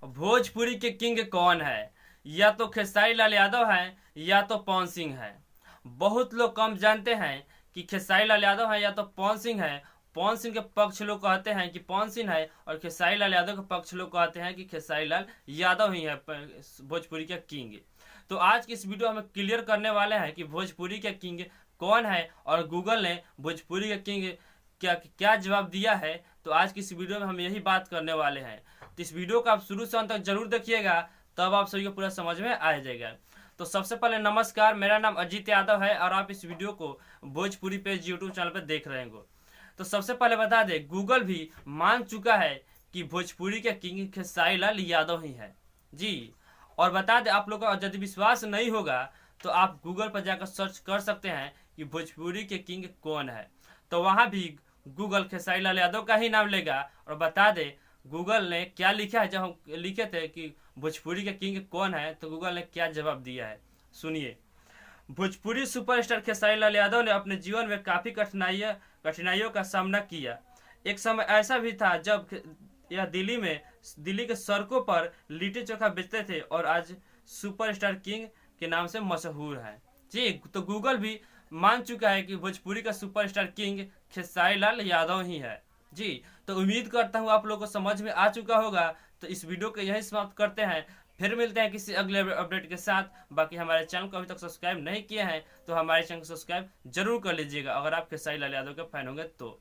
भोजपुरी के किंग कौन है? या तो खेसारी लाल यादव है या तो पवन सिंह है। बहुत लोग कम जानते हैं कि खेसारी लाल यादव है या तो पवन सिंह है। पवन सिंह के पक्ष लोग कहते हैं कि पवन सिंह है और खेसारी लाल यादव के पक्ष लोग कहते हैं कि खेसारी लाल यादव ही है भोजपुरी के किंग। तो आज की इस वीडियो में क्लियर करने वाले हैं कि भोजपुरी के किंग कौन है और गूगल ने भोजपुरी के किंग क्या क्या जवाब दिया है। तो आज की इस वीडियो में हम यही बात करने वाले हैं। तो इस वीडियो को आप शुरू से अंत तक जरूर देखिएगा, तब आप सभी को पूरा समझ में आ जाएगा। तो सबसे पहले नमस्कार, मेरा नाम अजीत यादव है और आप इस वीडियो को भोजपुरी पेज यूट्यूब चैनल पर देख रहे हैं। तो सबसे पहले बता दें, गूगल भी मान चुका है कि भोजपुरी के किंग खेसारी लाल यादव ही है जी। और बता दें, आप लोगों को यदि विश्वास नहीं होगा तो आप गूगल पर जाकर सर्च कर सकते हैं कि भोजपुरी के किंग कौन है। तो वहाँ भी गूगल खेसारी लाल यादव का ही नाम लेगा। और बता दें गूगल ने क्या लिखा है। जब हम लिखे थे कि भोजपुरी के किंग कौन है तो गूगल ने क्या जवाब दिया है, सुनिए। भोजपुरी सुपरस्टार खेसारी लाल यादव ने अपने जीवन में काफ़ी कठिनाइयों का सामना किया। एक समय ऐसा भी था जब यह दिल्ली के सड़कों पर लिट्टी चोखा बेचते थे और आज सुपरस्टार किंग के नाम से मशहूर है जी। तो गूगल भी मान चुका है कि भोजपुरी का सुपरस्टार किंग खेसारी लाल यादव ही है जी। तो उम्मीद करता हूँ आप लोगों को समझ में आ चुका होगा। तो इस वीडियो को यही समाप्त करते हैं, फिर मिलते हैं किसी अगले अपडेट के साथ। बाकी हमारे चैनल को अभी तक सब्सक्राइब नहीं किए हैं तो हमारे चैनल को सब्सक्राइब जरूर कर लीजिएगा अगर आप खेसारी लाल यादव के फैन होंगे तो।